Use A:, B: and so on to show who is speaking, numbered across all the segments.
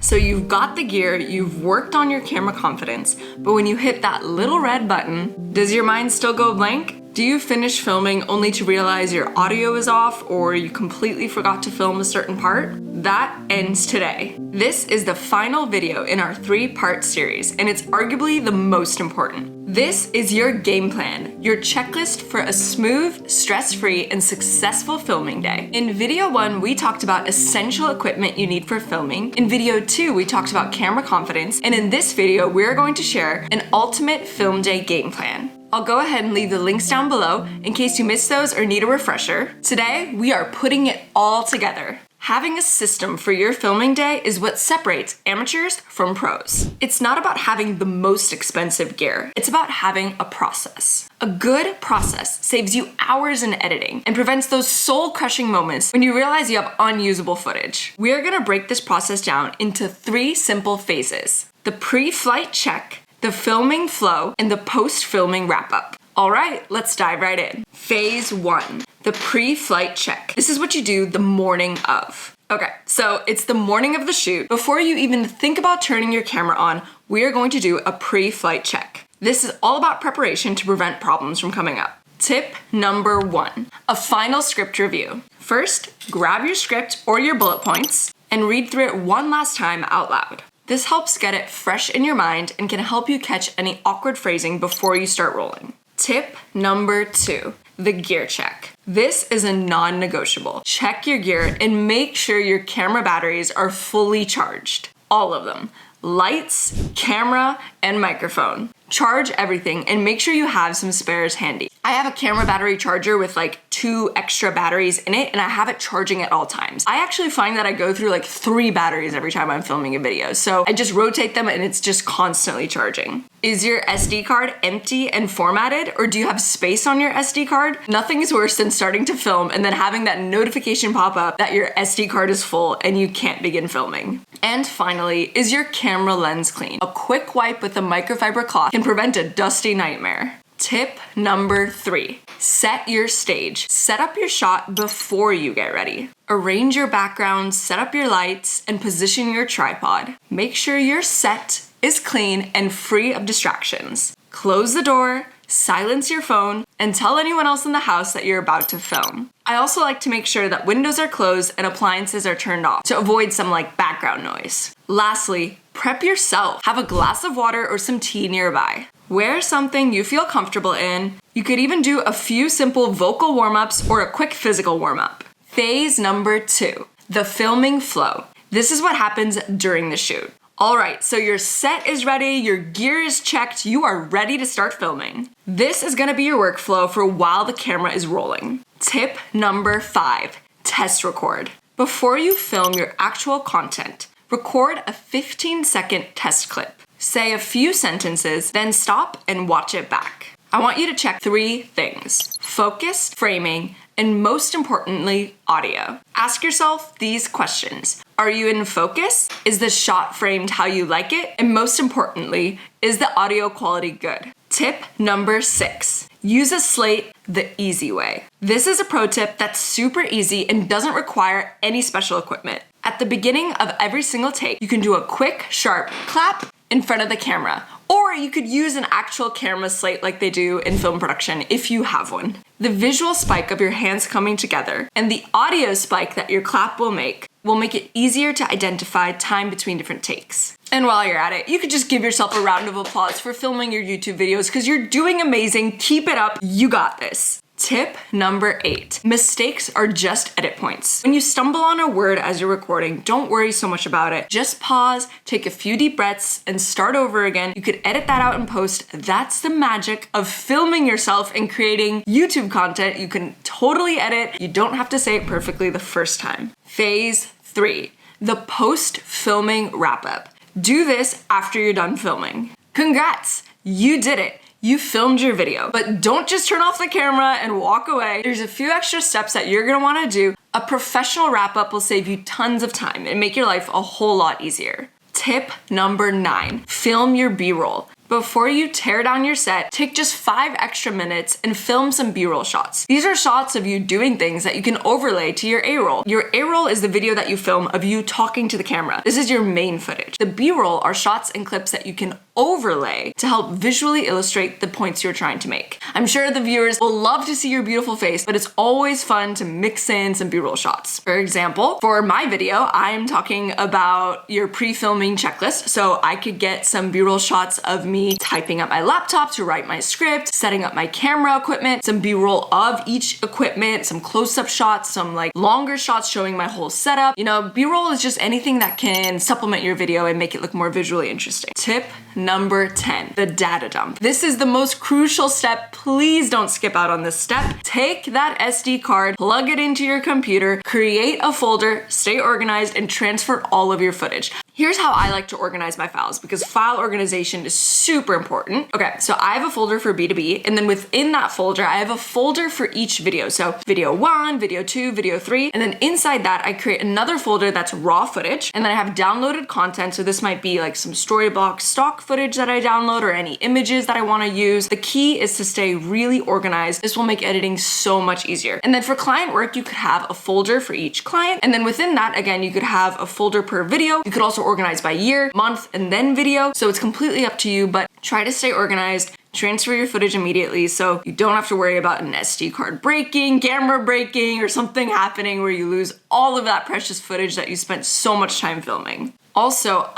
A: So you've got the gear, you've worked on your camera confidence, but when you hit that little red button, does your mind still go blank? Do you finish filming only to realize your audio is off or you completely forgot to film a certain part? That ends today. This is the final video in our 3-part series, and it's arguably the most important. This is your game plan, your checklist for a smooth, stress-free, and successful filming day. In video 1, we talked about essential equipment you need for filming. In video 2, we talked about camera confidence. And in this video, we're going to share an ultimate film day game plan. I'll go ahead and leave the links down below in case you missed those or need a refresher. Today, we are putting it all together. Having a system for your filming day is what separates amateurs from pros. It's not about having the most expensive gear. It's about having a process. A good process saves you hours in editing and prevents those soul-crushing moments when you realize you have unusable footage. We are gonna break this process down into 3 simple phases: the pre-flight check, the filming flow, and the post-filming wrap-up. All right, let's dive right in. Phase 1, the pre-flight check. This is what you do the morning of. Okay, so it's the morning of the shoot. Before you even think about turning your camera on, we are going to do a pre-flight check. This is all about preparation to prevent problems from coming up. Tip number 1, a final script review. First, grab your script or your bullet points and read through it one last time out loud. This helps get it fresh in your mind and can help you catch any awkward phrasing before you start rolling. Tip number 2, the gear check. This is a non-negotiable. Check your gear and make sure your camera batteries are fully charged. All of them. Lights, camera, and microphone. Charge everything and make sure you have some spares handy. I have a camera battery charger with like 2 extra batteries in it, and I have it charging at all times. I actually find that I go through like 3 batteries every time I'm filming a video, so I just rotate them and it's just constantly charging. Is your SD card empty and formatted, or do you have space on your SD card? Nothing is worse than starting to film and then having that notification pop up that your SD card is full and you can't begin filming. And finally, is your camera lens clean? A quick wipe with a microfiber cloth can prevent a dusty nightmare. Tip number 3, set your stage. Set up your shot before you get ready. Arrange your background, set up your lights, and position your tripod. Make sure your set is clean and free of distractions. Close the door, silence your phone, and tell anyone else in the house that you're about to film. I also like to make sure that windows are closed and appliances are turned off to avoid some background noise. Lastly, prep yourself. Have a glass of water or some tea nearby. Wear something you feel comfortable in. You could even do a few simple vocal warm-ups or a quick physical warm-up. Phase number 2, the filming flow. This is what happens during the shoot. All right, so your set is ready, your gear is checked, you are ready to start filming. This is gonna be your workflow for while the camera is rolling. Tip number 5, test record. Before you film your actual content, record a 15-second test clip. Say a few sentences, then stop and watch it back. I want you to check 3 things: focus, framing, and most importantly, audio. Ask yourself these questions. Are you in focus? Is the shot framed how you like it? And most importantly, is the audio quality good? Tip number 6, use a Slate the easy way. This is a pro tip that's super easy and doesn't require any special equipment. At the beginning of every single take, you can do a quick, sharp clap in front of the camera. Or you could use an actual camera slate like they do in film production if you have one. The visual spike of your hands coming together and the audio spike that your clap will make it easier to identify time between different takes. And while you're at it, you could just give yourself a round of applause for filming your YouTube videos because you're doing amazing. Keep it up. You got this. Tip number 8, mistakes are just edit points. When you stumble on a word as you're recording, don't worry so much about it. Just pause, take a few deep breaths, and start over again. You could edit that out in post. That's the magic of filming yourself and creating YouTube content. You can totally edit. You don't have to say it perfectly the first time. Phase 3, the post-filming wrap-up. Do this after you're done filming. Congrats, you did it. You filmed your video, but don't just turn off the camera and walk away. There's a few extra steps that you're gonna wanna do. A professional wrap-up will save you tons of time and make your life a whole lot easier. Tip number 9, film your B-roll. Before you tear down your set, take just 5 extra minutes and film some B-roll shots. These are shots of you doing things that you can overlay to your A-roll. Your A-roll is the video that you film of you talking to the camera. This is your main footage. The B-roll are shots and clips that you can overlay to help visually illustrate the points you're trying to make. I'm sure the viewers will love to see your beautiful face, but it's always fun to mix in some B-roll shots. For example, for my video, I'm talking about your pre-filming checklist, so I could get some B-roll shots of me typing up my laptop to write my script, setting up my camera equipment, some B-roll of each equipment, some close-up shots, some like longer shots showing my whole setup. You know, B-roll is just anything that can supplement your video and make it look more visually interesting. Tip number 10, the data dump. This is the most crucial step. Please don't skip out on this step. Take that SD card, plug it into your computer, create a folder, stay organized, and transfer all of your footage. Here's how I like to organize my files because file organization is super important. Okay, so I have a folder for B2B, and then within that folder, I have a folder for each video. So video 1, video 2, video 3, and then inside that, I create another folder that's raw footage, and then I have downloaded content. So this might be like some Storybox stock footage that I download or any images that I wanna use. The key is to stay really organized. This will make editing so much easier. And then for client work, you could have a folder for each client, and then within that, again, you could have a folder per video. You could also organize by year, month, and then video. So it's completely up to you, but try to stay organized. Transfer your footage immediately so you don't have to worry about an SD card breaking, camera breaking, or something happening where you lose all of that precious footage that you spent so much time filming. Also,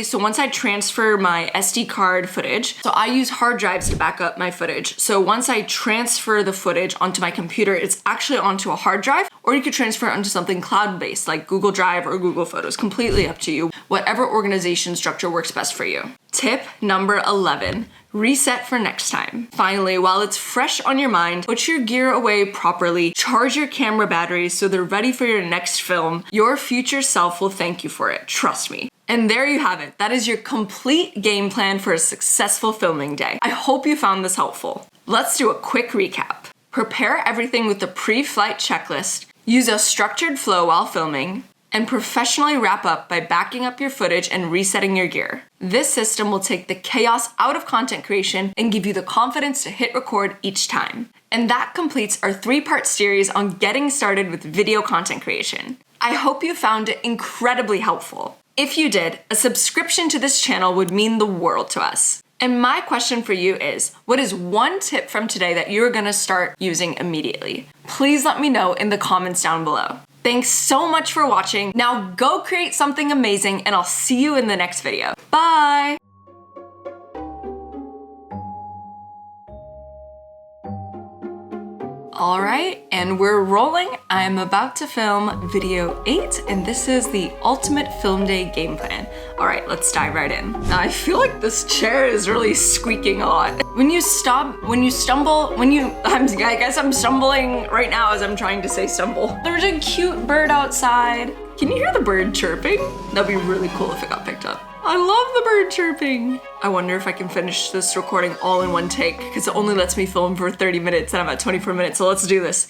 A: so once I transfer my SD card footage, so I use hard drives to back up my footage. So once I transfer the footage onto my computer, it's actually onto a hard drive, or you could transfer it onto something cloud-based like Google Drive or Google Photos, completely up to you. Whatever organization structure works best for you. Tip number 11, reset for next time. Finally, while it's fresh on your mind, put your gear away properly, charge your camera batteries so they're ready for your next film. Your future self will thank you for it, trust me. And there you have it. That is your complete game plan for a successful filming day. I hope you found this helpful. Let's do a quick recap. Prepare everything with the pre-flight checklist, use a structured flow while filming, and professionally wrap up by backing up your footage and resetting your gear. This system will take the chaos out of content creation and give you the confidence to hit record each time. And that completes our 3-part series on getting started with video content creation. I hope you found it incredibly helpful. If you did, a subscription to this channel would mean the world to us. And my question for you is, what is one tip from today that you're gonna start using immediately? Please let me know in the comments down below. Thanks so much for watching. Now go create something amazing, and I'll see you in the next video. Bye! All right, and we're rolling. I'm about to film video 8, and this is the ultimate film day game plan. All right, let's dive right in. Now, I feel like this chair is really squeaking a lot. I guess I'm stumbling right now as I'm trying to say stumble. There's a cute bird outside. Can you hear the bird chirping? That'd be really cool if it got picked up. I love the bird chirping. I wonder if I can finish this recording all in one take because it only lets me film for 30 minutes and I'm at 24 minutes, so let's do this.